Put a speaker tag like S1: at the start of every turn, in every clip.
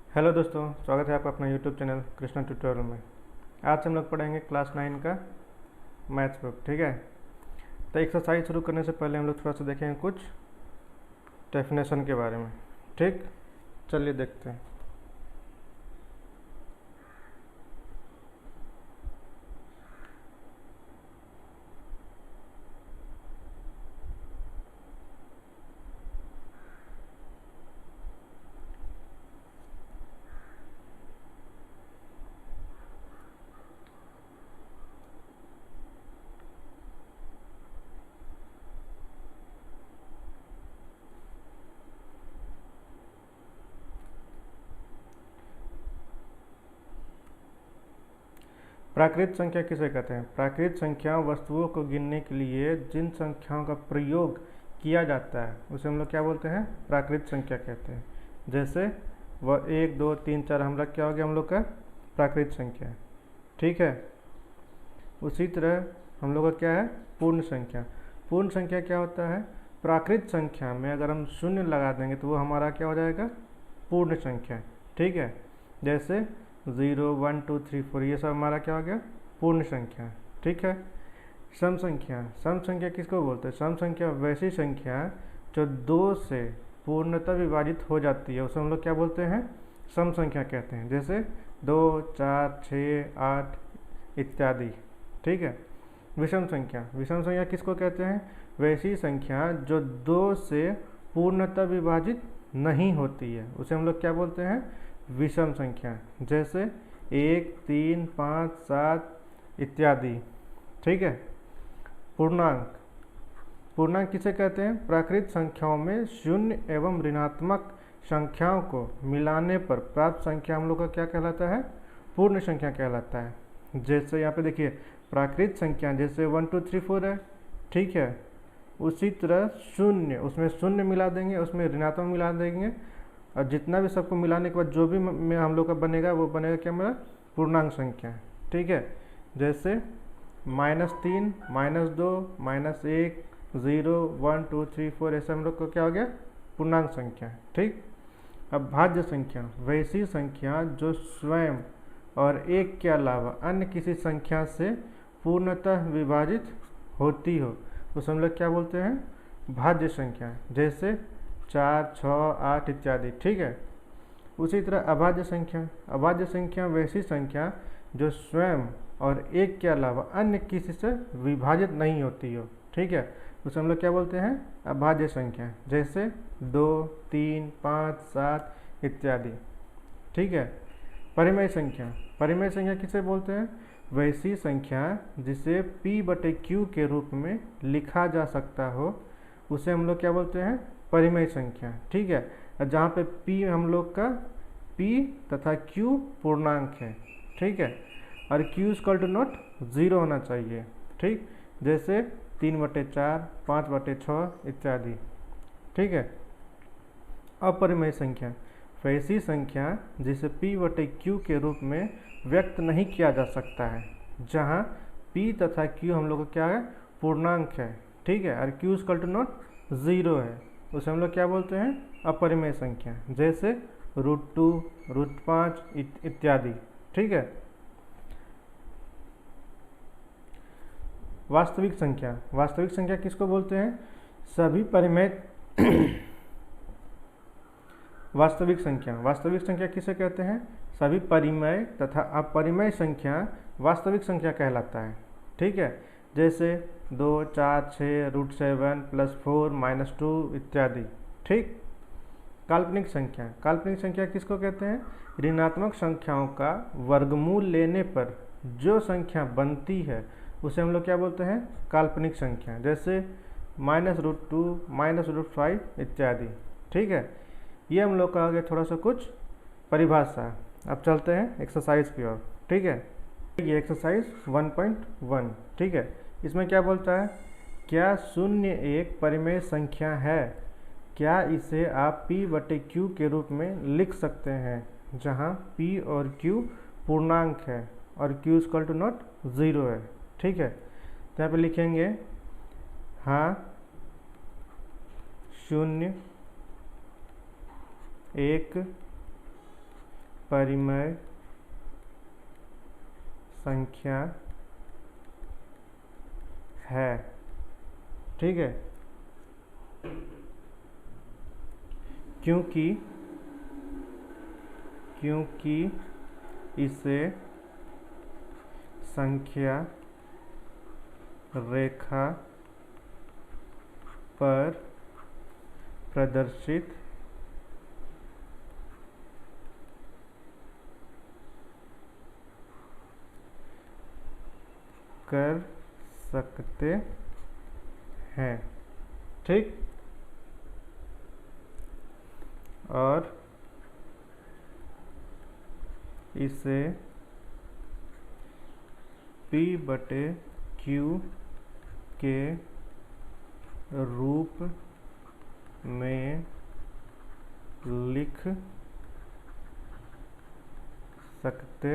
S1: Hello दोस्तों, स्वागत है आपका अपना यूट्यूब चैनल कृष्णा ट्यूटोरियल में। आज हम लोग पढ़ेंगे क्लास 9 का मैथ्स बुक। ठीक है, तो एक्सरसाइज शुरू करने से पहले हम लोग थोड़ा सा देखेंगे कुछ डेफिनेशन के बारे में। ठीक, चलिए देखते हैं। प्राकृत संख्या किसे कहते हैं? प्राकृत संख्या वस्तुओं को गिनने के लिए जिन संख्याओं का प्रयोग किया जाता है उसे हम लोग क्या बोलते हैं? प्राकृत संख्या कहते हैं। जैसे वह 1 2 3 4 हम लोग क्या हो गया हम लोग का प्राकृत संख्या। ठीक है, उसी तरह हम लोग का क्या है? पूर्ण संख्या। पूर्ण संख्या क्या होता है? प्राकृत संख्या में अगर हम शून्य लगा देंगे तो वो हमारा क्या हो जाएगा? पूर्ण संख्या। ठीक है, जैसे 0 1 2 3 4 ये सब हमारा क्या हो गया? पूर्ण संख्या। ठीक है, सम संख्या। सम संख्या किसको बोलते हैं? सम संख्या वैसी संख्या जो 2 से पूर्णतः विभाजित हो जाती है उसे हम लोग क्या बोलते हैं? सम संख्या कहते हैं। जैसे 2 4 6 8 इत्यादि। ठीक है, विषम संख्या। विषम संख्या किसको कहते हैं? वैसी संख्या जो 2 से पूर्णतः विभाजित नहीं होती है उसे हम लोग क्या बोलते हैं? विषम संख्या। जैसे 1 3 5 7 इत्यादि। ठीक है, पूर्णांक। पूर्णांक किसे कहते हैं? प्राकृत संख्याओं में शून्य एवं ऋणात्मक संख्याओं को मिलाने पर प्राप्त संख्या हम लोग का क्या कहलाता है? पूर्ण संख्या कहलाता है। जैसे यहाँ पे देखिए प्राकृत संख्या जैसे 1 2 3 4 है। ठीक है, उसी तरह शून्य, उसमें शून्य मिला देंगे, उसमें ऋणात्मक मिला देंगे और जितना भी सबको मिलाने के बाद जो भी हम लोग का बनेगा वो बनेगा क्या? मेरा पूर्णांक संख्या। ठीक है, जैसे -3 -2 -1 0 1 2 3 4 ऐसे हम लोग को क्या हो गया? पूर्णांक संख्या। ठीक, अब भाज्य संख्या। वैसी संख्या जो स्वयं और एक के अलावा अन्य किसी संख्या से पूर्णतः विभाजित होती हो उसे हम लोग क्या बोलते हैं? भाज्य संख्या। जैसे 4 6 8 इत्यादि। ठीक है, उसी तरह अभाज्य संख्या। अभाज्य संख्या वैसी संख्या जो स्वयं और एक के अलावा अन्य किसी से विभाजित नहीं होती हो। ठीक है, उसे हम लोग क्या बोलते हैं? अभाज्य संख्या। जैसे 2 3 5 7 इत्यादि। ठीक है, परिमेय संख्या। परिमेय संख्या किसे बोलते हैं? वैसी संख्या जिसे p/q के रूप में लिखा जा सकता हो उसे हम लोग क्या बोलते हैं? परिमेय संख्या। ठीक है, जहाँ पे p हम लोग का p तथा q पूर्णांक है। ठीक है, और q = नॉट 0 होना चाहिए। ठीक, जैसे 3/4 5/6 इत्यादि। ठीक है, अपरिमेय संख्या। वैसी संख्या जिसे p/q के रूप में व्यक्त नहीं किया जा सकता है, जहाँ p तथा q हम लोग का क्या है? पूर्णांक है। ठीक है, और q = नॉट 0 है उसे हम लोग क्या बोलते हैं? अपरिमेय संख्या। जैसे √2 √5 इत्यादि। ठीक है, वास्तविक संख्या। वास्तविक संख्या किसको बोलते हैं? सभी परिमेय वास्तविक संख्या। वास्तविक संख्या किसे कहते हैं? सभी परिमेय तथा अपरिमेय संख्या वास्तविक संख्या कहलाता है। ठीक है, जैसे 2 4 6 √7 +4 -2 इत्यादि। ठीक, काल्पनिक संख्या। काल्पनिक संख्या किसको कहते हैं? ऋणात्मक संख्याओं का वर्गमूल लेने पर जो संख्या बनती है उसे हम लोग क्या बोलते हैं? काल्पनिक संख्या। जैसे -√2 -√5 इत्यादि। ठीक है, ये हम लोग का आ गया थोड़ा सा कुछ परिभाषा। अब चलते हैं एक्सरसाइज की ओर। ठीक है, ये एक्सरसाइज 1.1। ठीक है, इसमें क्या बोलता है? क्या शून्य एक परिमेय संख्या है? क्या इसे आप p/q के रूप में लिख सकते हैं, जहाँ p और q पूर्णांक है और q = नॉट 0 है। ठीक है, तो यहाँ पे लिखेंगे हाँ, शून्य एक परिमेय संख्या है। ठीक है, क्योंकि इसे संख्या रेखा पर प्रदर्शित कर सकते हैं। ठीक, और इसे P/Q के रूप में लिख सकते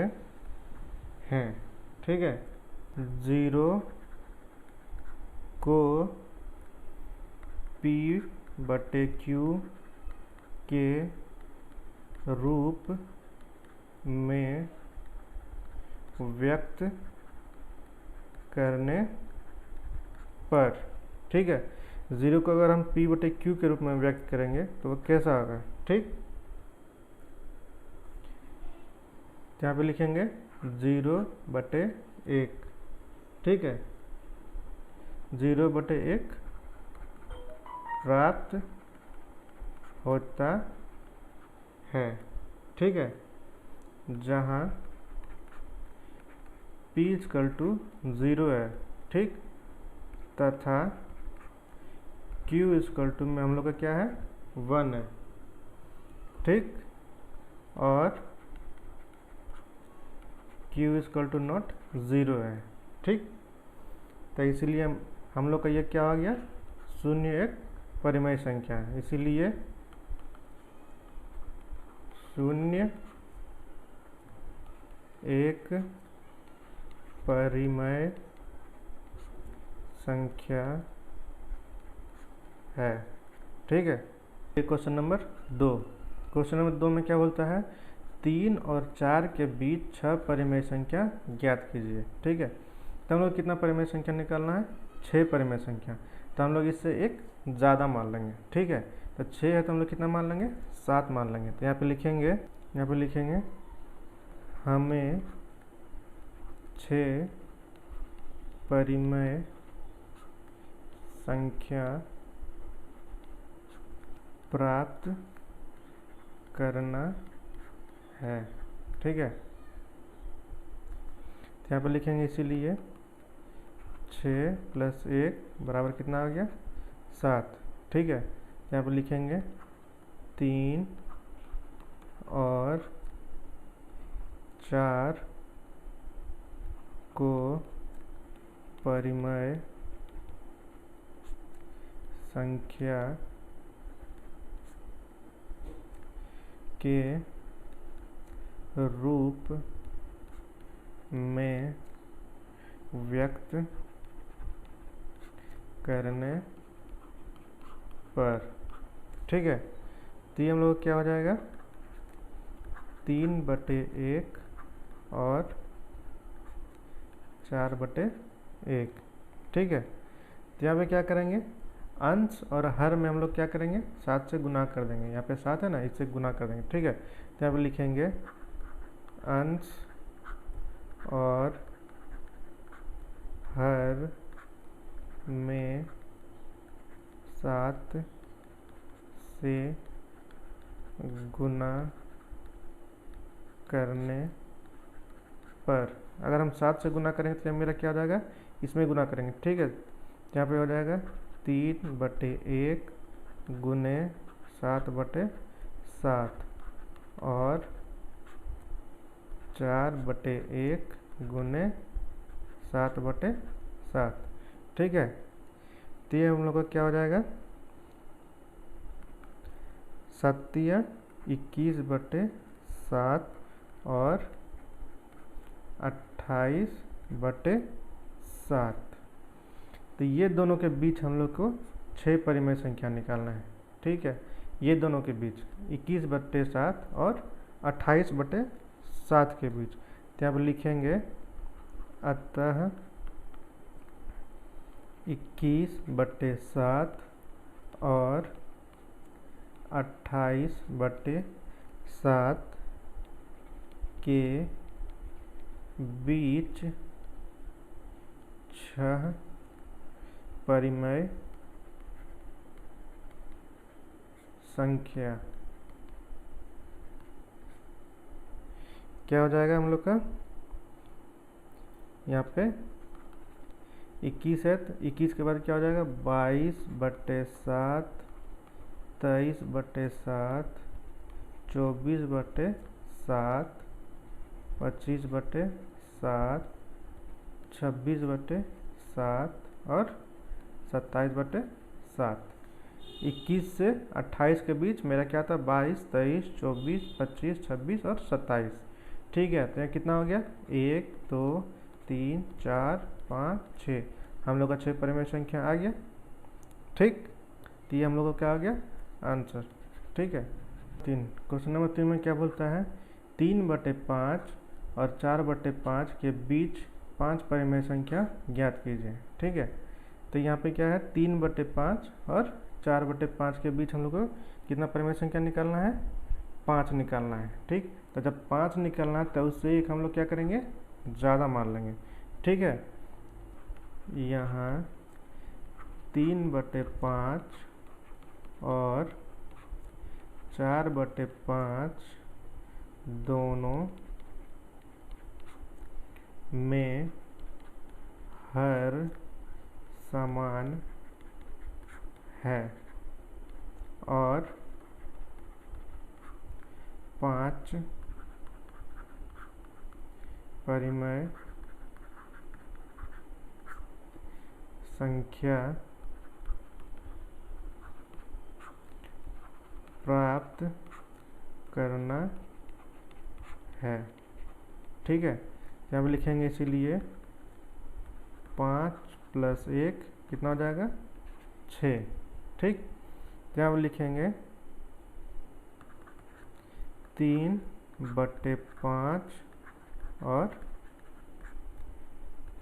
S1: हैं। ठीक है, 0 को P/Q के रूप में व्यक्त करने पर, ठीक है, 0 को अगर हम P/Q के रूप में व्यक्त करेंगे तो वो कैसा होगा। ठीक, यहाँ पे लिखेंगे 0/1। ठीक है, 0/1 प्राप्त होता है। ठीक है, जहाँ P = 0 है। ठीक, तथा Q = में हम लोग का क्या है, 1 है। ठीक, और Q = नॉट 0 है। ठीक, तो इसीलिए हम लोग का ये क्या हो गया, 0 एक परिमेय संख्या है। इसीलिए 0 एक परिमेय संख्या है। ठीक है, ये क्वेश्चन नंबर 2। क्वेश्चन नंबर 2 में क्या बोलता है, 3 और 4 के बीच 6 परिमेय संख्या ज्ञात कीजिए। ठीक है, तो हम लोग कितना परिमेय संख्या निकालना है, 6 परिमेय संख्या। तो हम लोग इससे एक ज़्यादा मान लेंगे। ठीक है, तो 6 है तो हम लोग कितना मान लेंगे, 7 मान लेंगे। तो यहाँ पे लिखेंगे हमें 6 परिमेय संख्या प्राप्त करना है। ठीक है, यहाँ पर लिखेंगे इसीलिए 6 + 1 बराबर कितना आ गया, 7। ठीक है, यहाँ पर लिखेंगे 3 और 4 को परिमेय संख्या के रूप में व्यक्त करने पर। ठीक है, तो ये हम लोग क्या हो जाएगा, 3/1 और 4/1। ठीक है, तो यहाँ पे क्या करेंगे, अंश और हर में हम लोग क्या करेंगे, 7 से गुना कर देंगे। यहाँ पे 7 है ना, इससे गुना कर देंगे। ठीक है, तो यहाँ पे लिखेंगे अंश और हर में 7 से गुना करने पर, अगर हम 7 से गुना करेंगे तो मेरा क्या हो जाएगा, इसमें गुना करेंगे। ठीक है, यहाँ पे हो जाएगा 3/1 गुने 7/7 और 4/1 गुने 7/7। ठीक है, तो ये हम लोग का क्या हो जाएगा, 7 21/7 और 28/7। तो ये दोनों के बीच हम लोग को 6 परिमेय संख्या निकालना है। ठीक है, ये दोनों के बीच 21/7 और 28/7 के बीच। तो यहाँ पर लिखेंगे अतः 21/7 और 28/7 के बीच 6 परिमेय संख्या। क्या हो जाएगा हम लोग का, यहाँ पे 21 है तो 21 के बाद क्या हो जाएगा 22/7, 23/7, 24/7, 25/7, 26/7 और 27/7। 21 से 28 के बीच मेरा क्या था 22, 23, 24, 25, 26 और 27। ठीक है, तो यहाँ कितना हो गया 1, 2, 3, 4, 5, 6। हम लोग का 6 परिमेय संख्या आ गया। ठीक, तो ये हम लोग का क्या आ गया आंसर। ठीक है, 3 क्वेश्चन नंबर 3 में क्या बोलता है 3/5 और 4/5 के बीच 5 परिमेय संख्या ज्ञात कीजिए। ठीक है, तो यहाँ पे क्या है 3/5 और 4/5 के बीच हम लोग को कितना परिमेय संख्या निकालना है 5 निकालना है। ठीक, तो जब 5 निकालना है तो उससे एक हम लोग क्या करेंगे ज़्यादा मान लेंगे। ठीक है, यहाँ 3/5 और 4/5 दोनों में हर समान है और 5 परिमेय संख्या प्राप्त करना है। ठीक है, यहाँ पे लिखेंगे इसीलिए 5 + 1 कितना हो जाएगा 6। ठीक, यहाँ पे लिखेंगे 3/5 और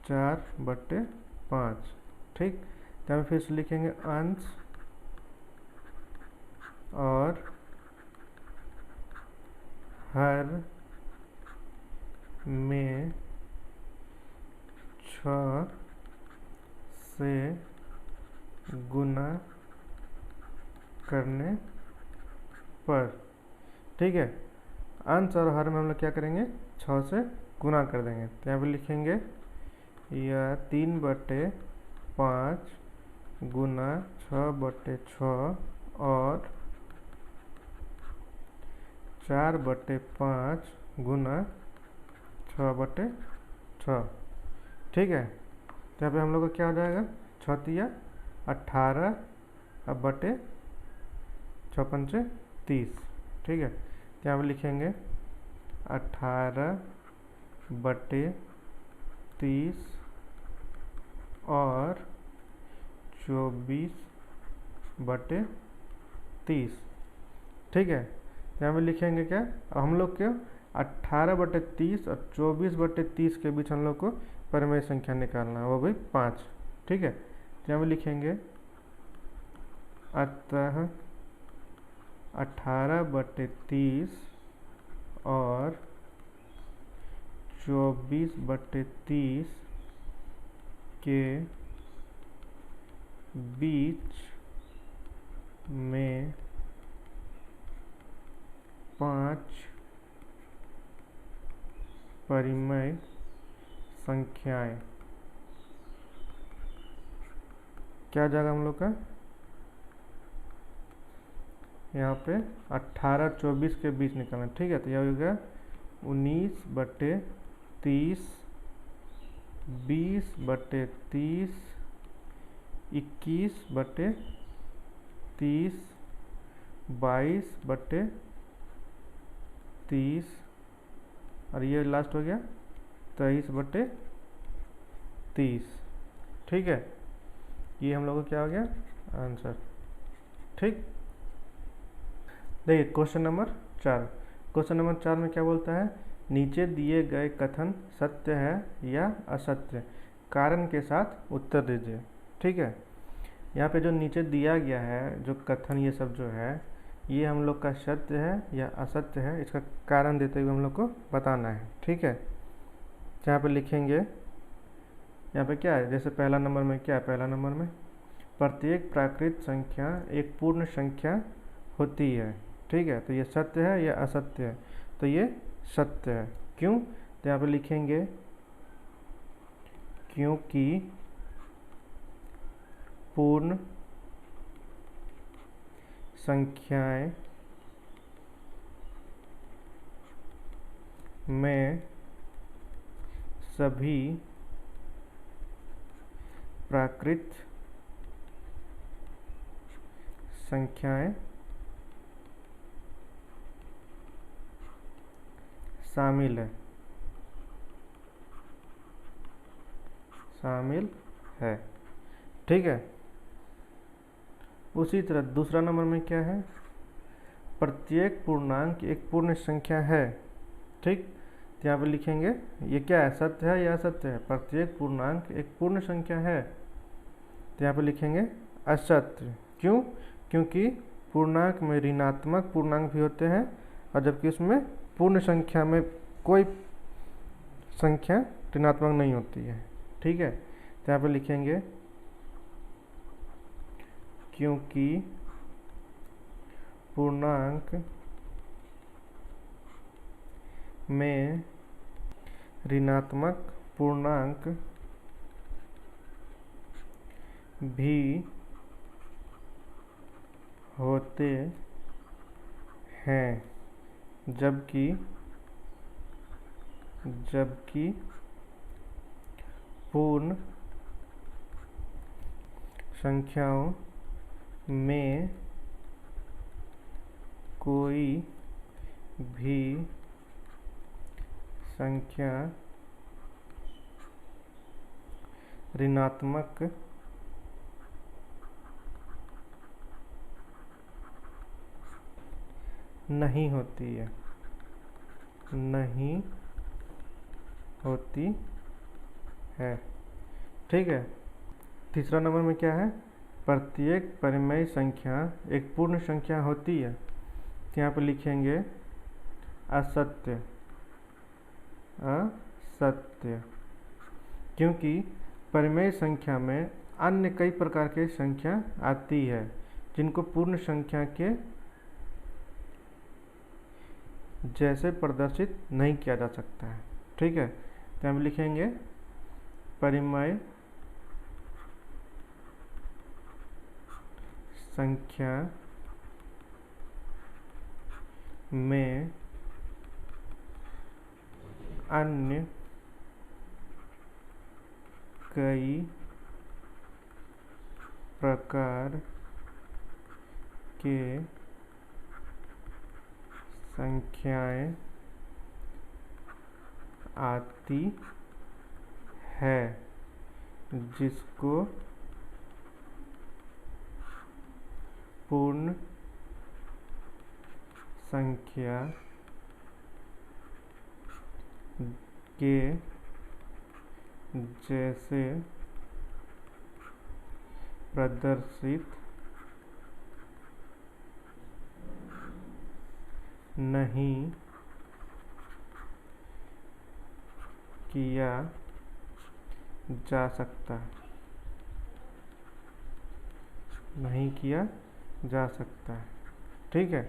S1: 4/5। ठीक, यहाँ पे फिर से लिखेंगे अंश और हर में 6 से गुना करने पर। ठीक है, अंश और हर में हम लोग क्या करेंगे 6 से गुना कर देंगे। तो यहाँ पे लिखेंगे यह 3/5 गुना 6/6 और 4/5 गुना 6/6। ठीक है, तो यहाँ पे हम लोग का क्या हो जाएगा 6 × 18 अब बटे 6 × 5 = 30। ठीक है, तो यहाँ पे लिखेंगे 18/30 और 24/30। ठीक है, तो यहाँ पे लिखेंगे क्या अब हम लोग के 18/30 और 24/30 के बीच हम लोग को परिमेय संख्या निकालना है, वो भी 5। ठीक है, तो यहाँ पे लिखेंगे अतः 18/30 और 24/30 के बीच में 5 परिमेय संख्याएं। क्या जाएगा हम लोग का यहाँ पे 18-24 के बीच निकालना। ठीक है, तो यह हो गया 19/30, 20/30, 21/30, 22/30 और ये लास्ट हो गया 23/30। ठीक है, ये हम लोग को क्या हो गया आंसर। ठीक, देखिए क्वेश्चन नंबर 4 क्वेश्चन नंबर 4 में क्या बोलता है, नीचे दिए गए कथन सत्य है या असत्य, कारण के साथ उत्तर दीजिए। ठीक है, यहाँ पे जो नीचे दिया गया है जो कथन ये सब जो है, ये हम लोग का सत्य है या असत्य है, इसका कारण देते हुए हम लोग को बताना है। ठीक है, यहाँ पे लिखेंगे, यहाँ पे क्या है, जैसे पहला नंबर में क्या है, पहला नंबर में प्रत्येक प्राकृत संख्या एक पूर्ण संख्या होती है। ठीक है, तो ये सत्य है या असत्य है, तो ये सत्य है। क्यों, तो यहाँ पे लिखेंगे क्योंकि पूर्ण संख्याएं में सभी प्राकृत संख्याएं शामिल है। ठीक है, उसी तरह दूसरा नंबर में क्या है, प्रत्येक पूर्णांक एक पूर्ण संख्या है। ठीक, तो यहाँ पे लिखेंगे ये क्या है, सत्य है या असत्य है, प्रत्येक पूर्णांक एक पूर्ण संख्या है, तो यहाँ पे लिखेंगे असत्य। क्यों, क्योंकि पूर्णांक में ऋणात्मक पूर्णांक भी होते हैं, और जबकि उसमें पूर्ण संख्या में कोई संख्या ऋणात्मक नहीं होती है। ठीक है, तो यहाँ पे लिखेंगे क्योंकि पूर्णांक में ऋणात्मक पूर्णांक भी होते हैं, जबकि पूर्ण संख्याओं में कोई भी संख्या ऋणात्मक नहीं होती है। ठीक है, तीसरा नंबर में क्या है, प्रत्येक परिमेय संख्या एक पूर्ण संख्या होती है, तो यहाँ पर लिखेंगे असत्य। क्योंकि परिमेय संख्या में अन्य कई प्रकार की संख्या आती है जिनको पूर्ण संख्या के जैसे प्रदर्शित नहीं किया जा सकता है। ठीक है, तो हम लिखेंगे परिमेय संख्या में अन्य कई प्रकार के संख्याएं आती है जिसको पूर्ण संख्या के जैसे प्रदर्शित नहीं किया जा सकता है। ठीक है।